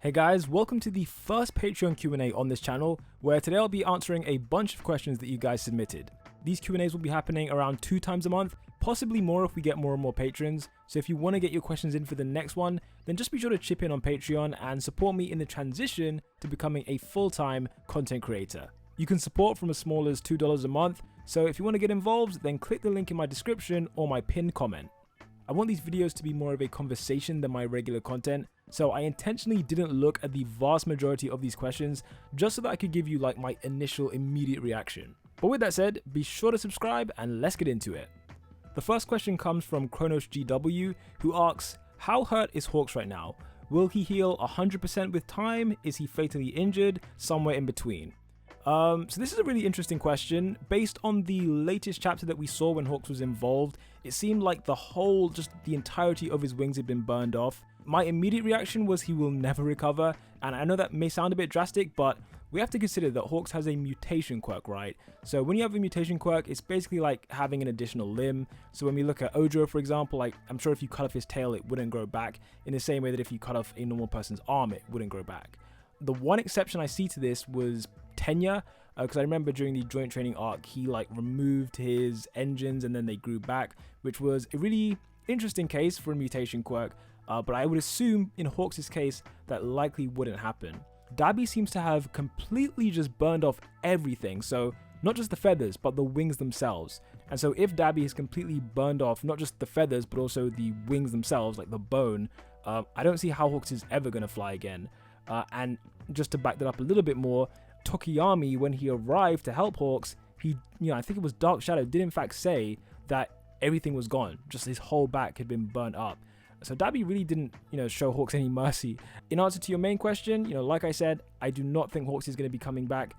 Hey guys, welcome to the first Patreon Q&A on this channel, where today I'll be answering a bunch of questions that you guys submitted. These Q&As will be happening around 2 times a month, possibly more if we get more and more patrons, so if you want to get your questions in for the next one, then just be sure to chip in on Patreon and support me in the transition to becoming a full-time content creator. You can support from as small as $2 a month, so if you want to get involved, then click the link in my description or my pinned comment. I want these videos to be more of a conversation than my regular content, so I intentionally didn't look at the vast majority of these questions just so that I could give you like my initial immediate reaction. But with that said, be sure to subscribe and let's get into it. The first question comes from Kronos GW, who asks, how hurt is Hawks right now? Will he heal 100% with time? Is he fatally injured? Somewhere in between. So this is a really interesting question. Based on the latest chapter that we saw when Hawks was involved, it seemed like the entirety of his wings had been burned off. My immediate reaction was he will never recover, and I know that may sound a bit drastic, but we have to consider that Hawks has a mutation quirk, right? So when you have a mutation quirk, it's basically like having an additional limb. So when we look at Ojo, for example, like I'm sure if you cut off his tail, it wouldn't grow back, in the same way that if you cut off a normal person's arm, it wouldn't grow back. The one exception I see to this was Tenya, because I remember during the joint training arc, he like removed his engines and then they grew back, which was a really interesting case for a mutation quirk, but I would assume in Hawks' case that likely wouldn't happen. Dabi seems to have completely just burned off everything, so not just the feathers, but the wings themselves. And so if Dabi has completely burned off not just the feathers, but also the wings themselves, like the bone, I don't see how Hawks is ever going to fly again. And just to back that up a little bit more, Tokiyami, when he arrived to help Hawks, he, I think it was Dark Shadow, did in fact say that everything was gone. Just his whole back had been burnt up. So Dabi really didn't, show Hawks any mercy. In answer to your main question, like I said, I do not think Hawks is going to be coming back.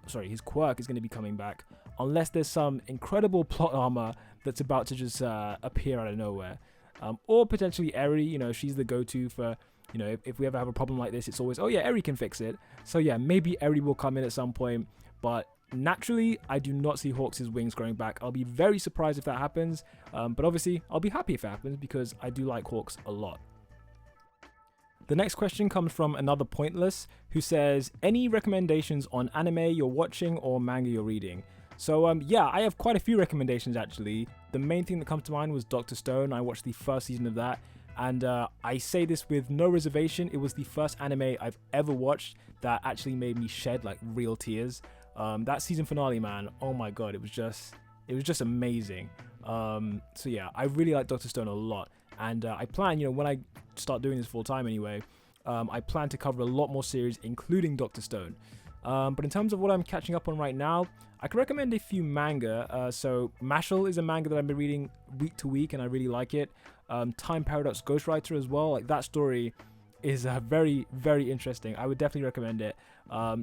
His quirk is going to be coming back, unless there's some incredible plot armor that's about to just appear out of nowhere. Or potentially Eri, she's the go-to for, if we ever have a problem like this, it's always, oh yeah, Eri can fix it. So yeah, maybe Eri will come in at some point, but naturally, I do not see Hawks' wings growing back. I'll be very surprised if that happens, but obviously, I'll be happy if it happens because I do like Hawks a lot. The next question comes from another Pointless, who says, any recommendations on anime you're watching or manga you're reading? So yeah, I have quite a few recommendations actually. The main thing that comes to mind was Dr. Stone. I watched the first season of that, and I say this with no reservation, it was the first anime I've ever watched that actually made me shed like real tears. That season finale, man, oh my god, it was just amazing. So yeah, I really like Dr. Stone a lot, and I plan, when I start doing this full time anyway, I plan to cover a lot more series, including Dr. Stone. But in terms of what I'm catching up on right now, I can recommend a few manga. So Mashal is a manga that I've been reading week to week, and I really like it. Time Paradox Ghostwriter as well, like that story is very, very interesting. I would definitely recommend it.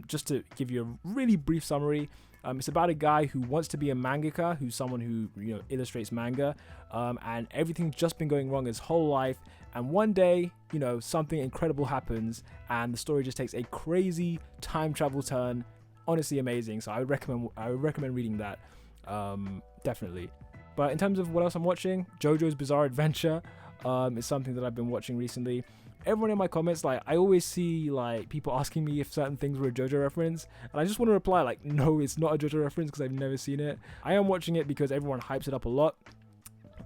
Just to give you a really brief summary, it's about a guy who wants to be a mangaka, who's someone who illustrates manga, and everything's just been going wrong his whole life. And one day, something incredible happens, and the story just takes a crazy time travel turn. Honestly amazing. So I would recommend reading that, definitely. But in terms of what else I'm watching, JoJo's Bizarre Adventure is something that I've been watching recently. Everyone in my comments, like, I always see like people asking me if certain things were a JoJo reference, and I just want to reply like, no, it's not a JoJo reference because I've never seen it. I am watching it because everyone hypes it up a lot,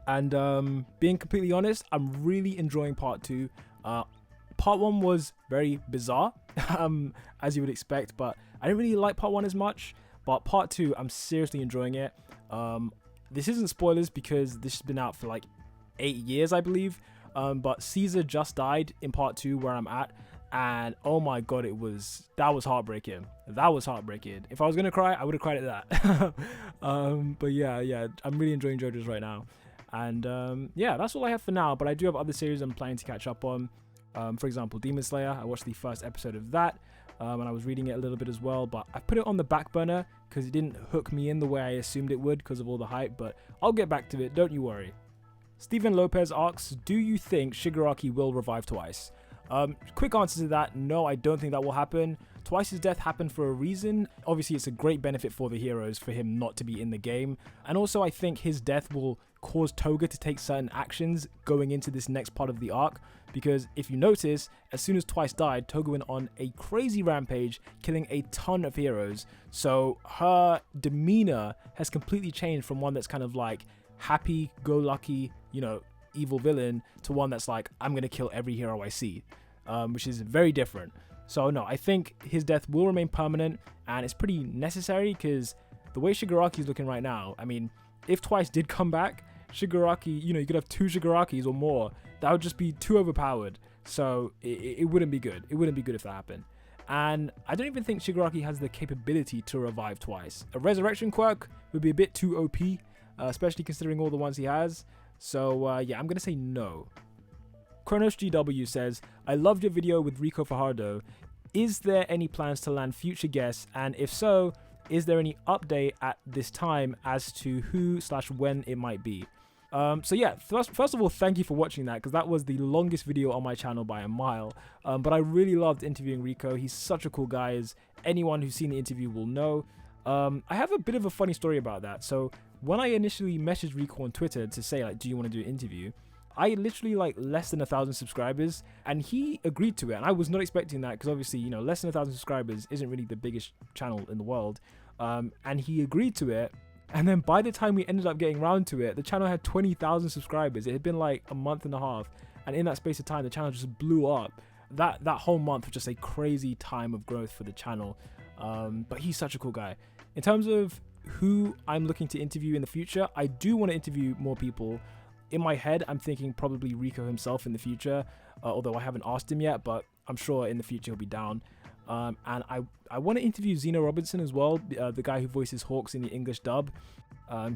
and being completely honest, I'm really enjoying part 2. Part 1 was very bizarre, as you would expect, but I didn't really like part 1 as much. But part 2, I'm seriously enjoying it. This isn't spoilers because this has been out for like 8 years, I believe. But Caesar just died in part 2 where I'm at, and oh my god, that was heartbreaking. That was heartbreaking. If I was gonna cry, I would have cried at that. But yeah, I'm really enjoying JoJo's right now, and yeah, that's all I have for now. But I do have other series I'm planning to catch up on. For example, Demon Slayer. I watched the first episode of that, and I was reading it a little bit as well, but I put it on the back burner because it didn't hook me in the way I assumed it would because of all the hype. But I'll get back to it. Don't you worry. Steven Lopez asks, do you think Shigaraki will revive Twice? Quick answer to that, no, I don't think that will happen. Twice's death happened for a reason. Obviously, it's a great benefit for the heroes for him not to be in the game. And also, I think his death will cause Toga to take certain actions going into this next part of the arc. Because if you notice, as soon as Twice died, Toga went on a crazy rampage, killing a ton of heroes. So her demeanor has completely changed from one that's kind of like happy-go-lucky, you know, evil villain, to one that's like, I'm going to kill every hero I see, which is very different. So no, I think his death will remain permanent, and it's pretty necessary because the way Shigaraki is looking right now, I mean, if Twice did come back, Shigaraki, you know, you could have 2 Shigarakis or more. That would just be too overpowered. So it wouldn't be good. It wouldn't be good if that happened. And I don't even think Shigaraki has the capability to revive Twice. A resurrection quirk would be a bit too OP, especially considering all the ones he has. So yeah, I'm going to say no. Kronos GW says, I loved your video with Rico Fajardo. Is there any plans to land future guests? And if so, is there any update at this time as to who/when it might be? So yeah, first of all, thank you for watching that, because that was the longest video on my channel by a mile. But I really loved interviewing Rico. He's such a cool guy, as anyone who's seen the interview will know. I have a bit of a funny story about that. So when I initially messaged Rico on Twitter to say, like, do you want to do an interview? I literally like less than 1,000 subscribers, and he agreed to it. And I was not expecting that, because obviously, you know, less than 1,000 subscribers isn't really the biggest channel in the world. And he agreed to it. And then by the time we ended up getting around to it, the channel had 20,000 subscribers. It had been like a month and a half. And in that space of time, the channel just blew up. That whole month was just a crazy time of growth for the channel. But he's such a cool guy. In terms of who I'm looking to interview in the future, I do want to interview more people. In my head, I'm thinking probably Rico himself in the future, although I haven't asked him yet, but I'm sure in the future he'll be down. And I want to interview Zeno Robinson as well, the guy who voices Hawks in the English dub.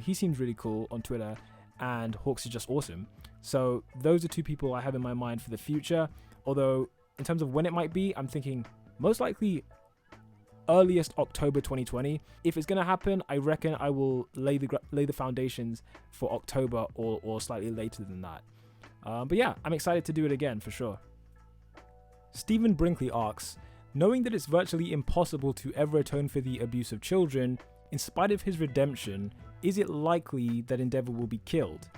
He seems really cool on Twitter, and Hawks is just awesome. So those are 2 people I have in my mind for the future. Although in terms of when it might be, I'm thinking most likely earliest October 2020. If it's going to happen, I reckon I will lay the foundations for October or slightly later than that. But yeah, I'm excited to do it again for sure. Stephen Brinkley asks, knowing that it's virtually impossible to ever atone for the abuse of children, in spite of his redemption, is it likely that Endeavor will be killed?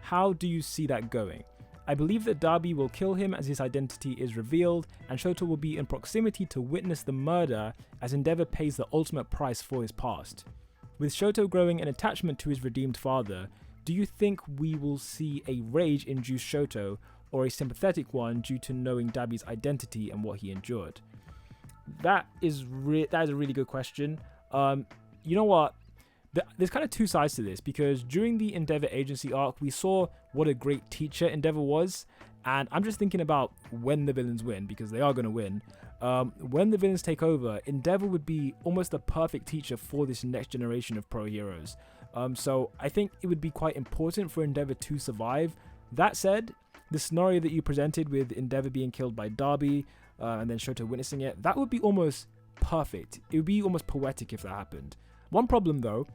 How do you see that going? I believe that Darby will kill him as his identity is revealed, and Shoto will be in proximity to witness the murder as Endeavor pays the ultimate price for his past. With Shoto growing an attachment to his redeemed father, do you think we will see a rage-induced Shoto, or a sympathetic one due to knowing Darby's identity and what he endured? That is a really good question. You know what? There's kind of 2 sides to this, because during the Endeavor agency arc, we saw what a great teacher Endeavor was, and I'm just thinking about when the villains win, because they are going to win. When the villains take over, Endeavor would be almost the perfect teacher for this next generation of pro heroes. So I think it would be quite important for Endeavor to survive. That said, the scenario that you presented with Endeavor being killed by Darby, and then Shoto witnessing it, that would be almost perfect. It would be almost poetic if that happened. One problem though,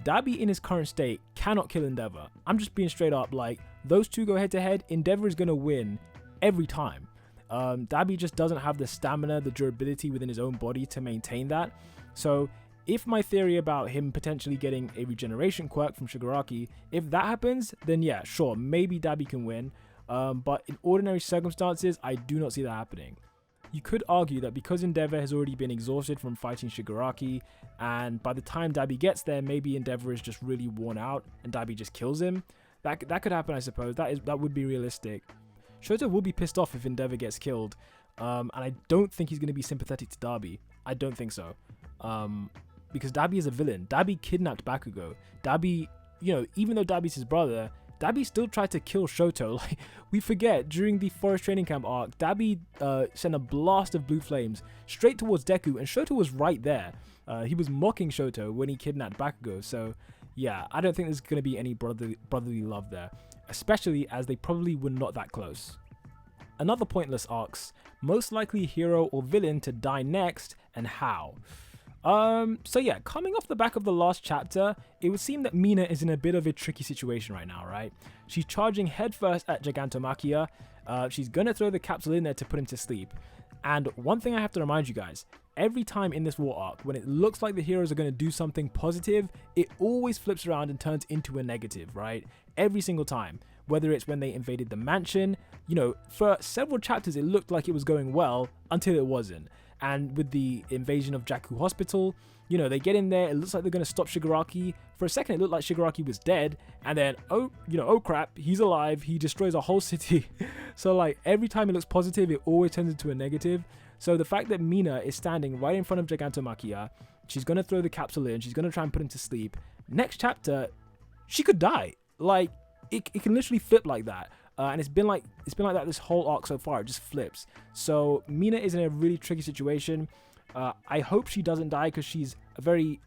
Darby in his current state cannot kill Endeavor. I'm just being straight up, like, those 2 go head to head, Endeavor is going to win every time. Darby just doesn't have the stamina, the durability within his own body to maintain that. So if my theory about him potentially getting a regeneration quirk from Shigaraki, if that happens, then yeah, sure, maybe Darby can win. But in ordinary circumstances, I do not see that happening. You could argue that because Endeavor has already been exhausted from fighting Shigaraki, and by the time Darby gets there, maybe Endeavor is just really worn out and Darby just kills him. That could happen, I suppose. That would be realistic. Shoto will be pissed off if Endeavor gets killed, and I don't think he's going to be sympathetic to Darby. I don't think so, because Darby is a villain. Darby kidnapped Bakugo. Darby, you know, even though Darby's his brother, Darby still tried to kill Shoto. Like, we forget, during the Forest Training Camp arc, Darby sent a blast of blue flames straight towards Deku, and Shoto was right there. He was mocking Shoto when he kidnapped Bakugo. So yeah, I don't think there's going to be any brotherly love there, especially as they probably were not that close. Another pointless asks, most likely hero or villain to die next, and how? So yeah, coming off the back of the last chapter, it would seem that Mina is in a bit of a tricky situation right now, right? She's charging headfirst at Gigantomachia. She's gonna throw the capsule in there to put him to sleep. And one thing I have to remind you guys, every time in this war arc, when it looks like the heroes are going to do something positive, it always flips around and turns into a negative, right? Every single time. Whether it's when they invaded the mansion, for several chapters it looked like it was going well until it wasn't. And with the invasion of Jakku Hospital, they get in there, it looks like they're going to stop Shigaraki. For a second it looked like Shigaraki was dead, and then oh crap, he's alive, he destroys a whole city. So like every time it looks positive, it always turns into a negative. So the fact that Mina is standing right in front of Gigantomachia, she's going to throw the capsule in, she's going to try and put him to sleep. Next chapter, she could die. Like, it can literally flip like that. And it's been like that this whole arc so far. It just flips. So Mina is in a really tricky situation. I hope she doesn't die, because she's a very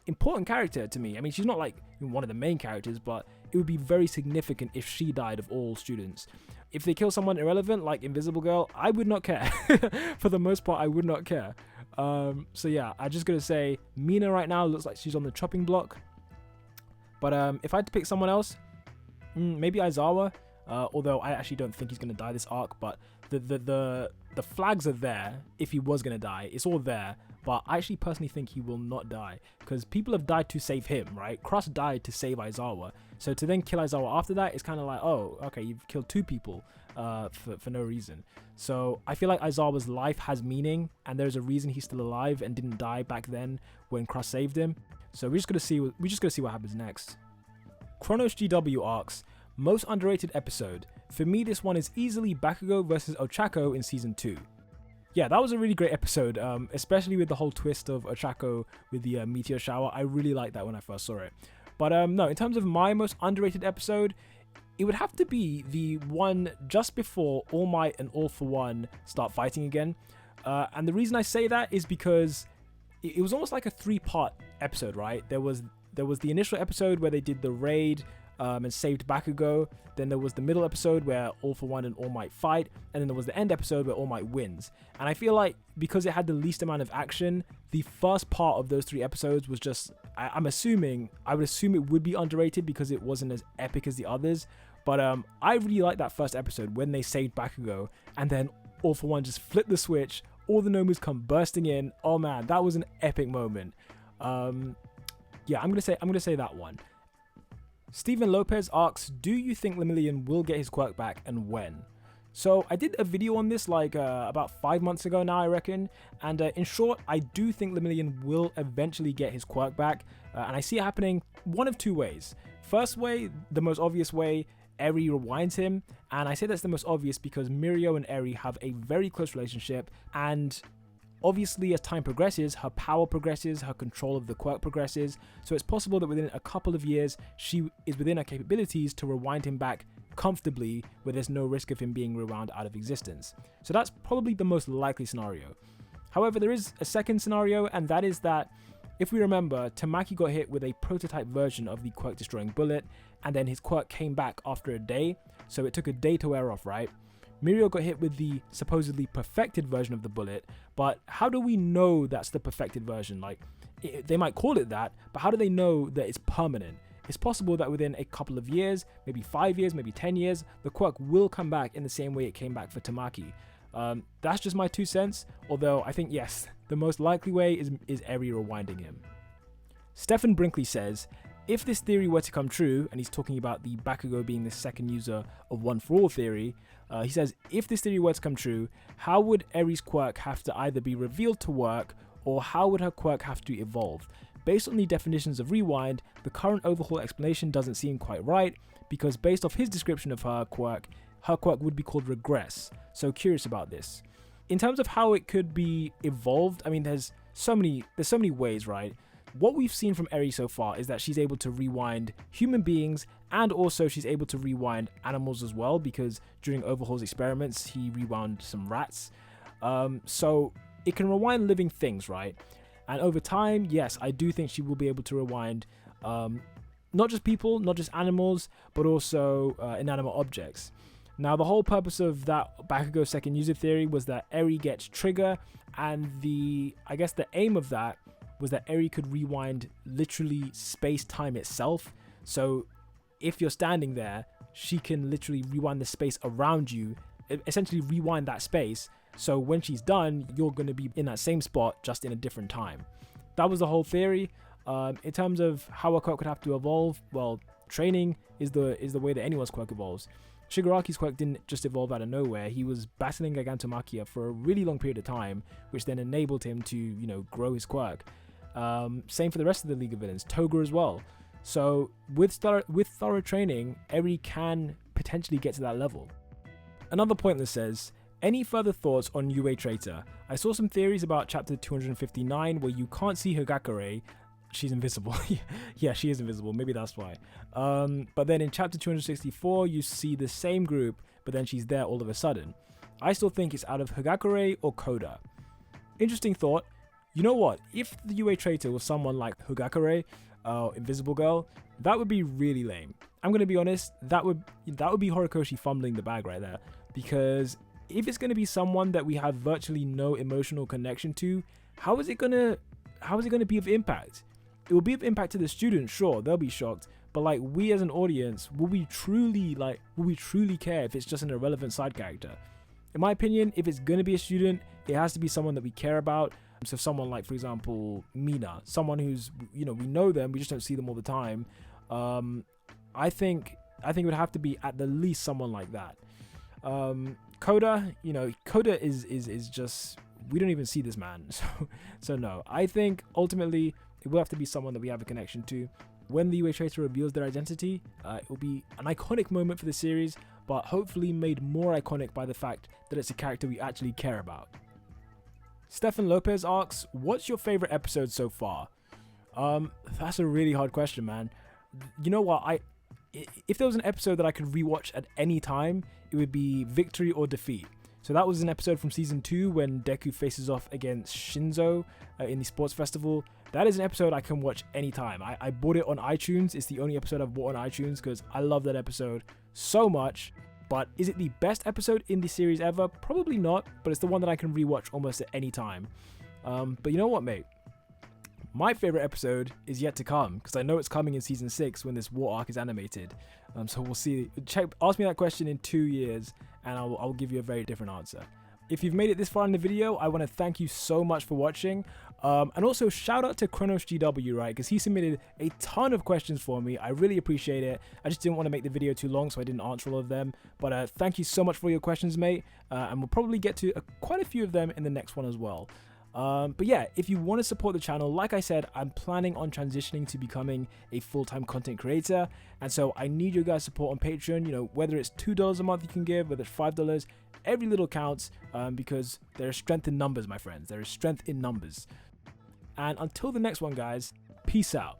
important character to me. I mean, she's not like one of the main characters, but it would be very significant if she died of all students. If they kill someone irrelevant like Invisible Girl, I would not care. For the most part, I would not care. So yeah, I'm just gonna say Mina right now looks like she's on the chopping block. But if I had to pick someone else, maybe Aizawa. Although I actually don't think he's gonna die this arc, but the flags are there. If he was gonna die, it's all there. But I actually personally think he will not die, because people have died to save him, right? Cross died to save Aizawa, so to then kill Aizawa after that is kind of like, oh, okay, you've killed two people for no reason. So I feel like Aizawa's life has meaning, and there's a reason he's still alive and didn't die back then when Cross saved him. So we're just gonna see what happens next. Chronos GW arcs. Most underrated episode. For me, this one is easily Bakugo versus Ochako in season 2. Yeah, that was a really great episode, especially with the whole twist of Ochako with the meteor shower. I really liked that when I first saw it. But no, in terms of my most underrated episode, it would have to be the one just before All Might and All For One start fighting again. And the reason I say that is because it was almost like a 3-part episode, right? There was the initial episode where they did the raid, and saved Bakugo. Then there was the middle episode where All For One and All Might fight, and then there was the end episode where All Might wins. And I feel like because it had the least amount of action, the first part of those 3 episodes was just, I would assume it would be underrated because it wasn't as epic as the others. But I really liked that first episode when they saved Bakugo, and then All For One just flipped the switch, all the Nomus come bursting in. Oh man, that was an epic moment. Yeah, I'm gonna say that one. Steven Lopez asks, do you think Lemillion will get his quirk back, and when? So I did a video on this like about 5 months ago now, I reckon. And in short, I do think Lemillion will eventually get his quirk back. And I see it happening one of 2 ways. First way, the most obvious way, Eri rewinds him. And I say that's the most obvious because Mirio and Eri have a very close relationship. And obviously, as time progresses, her power progresses, her control of the quirk progresses, so it's possible that within a couple of years, she is within her capabilities to rewind him back comfortably, where there's no risk of him being rewound out of existence. So that's probably the most likely scenario. However, there is a second scenario, and that is that, if we remember, Tamaki got hit with a prototype version of the quirk-destroying bullet, and then his quirk came back after a day, so it took a day to wear off, right? Mirio got hit with the supposedly perfected version of the bullet, but how do we know that's the perfected version? Like, they might call it that, but how do they know that it's permanent? It's possible that within a couple of years, maybe 5 years, maybe 10 years, the quirk will come back in the same way it came back for Tamaki. That's just my 2 cents, although I think, yes, the most likely way is Eri rewinding him. Stephen Brinkley says, if this theory were to come true, and he's talking about the Bakugo being the second user of One For All theory, he says, if this theory were to come true, how would Eri's quirk have to either be revealed to work, or how would her quirk have to evolve? Based on the definitions of rewind, the current overhaul explanation doesn't seem quite right, because based off his description of her quirk would be called regress. So curious about this. In terms of how it could be evolved, I mean, there's so many ways, right? What we've seen from Eri so far is that she's able to rewind human beings, and also she's able to rewind animals as well, because during Overhaul's experiments, he rewound some rats. So it can rewind living things, right? And over time, yes, I do think she will be able to rewind not just people, not just animals, but also inanimate objects. Now, the whole purpose of that Bakugo second user theory was that Eri gets trigger, and I guess the aim of that was that Eri could rewind literally space-time itself. So if you're standing there, she can literally rewind the space around you, essentially rewind that space, So when she's done, you're going to be in that same spot, just in a different time. That was the whole theory. In terms of how a quirk would have to evolve, well, training is the way that anyone's quirk evolves. Shigaraki's quirk didn't just evolve out of nowhere. He was battling Gigantomachia for a really long period of time, which then enabled him to, you know, grow his quirk. Same for the rest of the League of Villains, Toga as well. So with thorough training, Eri can potentially get to that level. Another pointless says, any further thoughts on Yue Traitor? I saw some theories about chapter 259 where you can't see Hagakure. She's invisible. Yeah, she is invisible. Maybe that's why. But then in chapter 264, you see the same group, but then she's there all of a sudden. I still think it's out of Hagakure or Koda. Interesting thought. You know what? If the Yue Traitor was someone like Hagakure, Invisible Girl, that would be really lame. I'm gonna be honest. That would be Horikoshi fumbling the bag right there, because if it's gonna be someone that we have virtually no emotional connection to, how is it gonna be of impact? It will be of impact to the students, sure, they'll be shocked, but like we as an audience, will we truly care if it's just an irrelevant side character? In my opinion, if it's gonna be a student, it has to be someone that we care about. So someone like, for example, Mina, someone who's, you know, we know them, we just don't see them all the time. I think it would have to be at the least someone like that. Koda, you know, Koda is just, we don't even see this man, so no. I think ultimately it will have to be someone that we have a connection to. When the Yue Traitor reveals their identity, it will be an iconic moment for the series, but hopefully made more iconic by the fact that it's a character we actually care about. Stefan Lopez asks, what's your favorite episode so far? That's a really hard question, man. You know what? If there was an episode that I could rewatch at any time, it would be Victory or Defeat. So that was an episode from season 2 when Deku faces off against Shinzo in the sports festival. That is an episode I can watch anytime. I bought it on iTunes. It's the only episode I've bought on iTunes because I love that episode so much. But is it the best episode in the series ever? Probably not, but it's the one that I can rewatch almost at any time. But you know what, mate? My favorite episode is yet to come, because I know it's coming in season 6 when this war arc is animated. So we'll see. Ask me that question in 2 years, and I'll give you a very different answer. If you've made it this far in the video, I want to thank you so much for watching. And also shout out to Kronos GW, right? Because he submitted a ton of questions for me. I really appreciate it. I just didn't want to make the video too long, so I didn't answer all of them. But thank you so much for your questions, mate. And we'll probably get to quite a few of them in the next one as well. But yeah, if you want to support the channel, like I said, I'm planning on transitioning to becoming a full-time content creator, and so I need your guys' support on Patreon. You know, whether it's $2 a month you can give, whether it's $5, every little counts, because there is strength in numbers, my friends. There is strength in numbers. And until the next one, guys, peace out.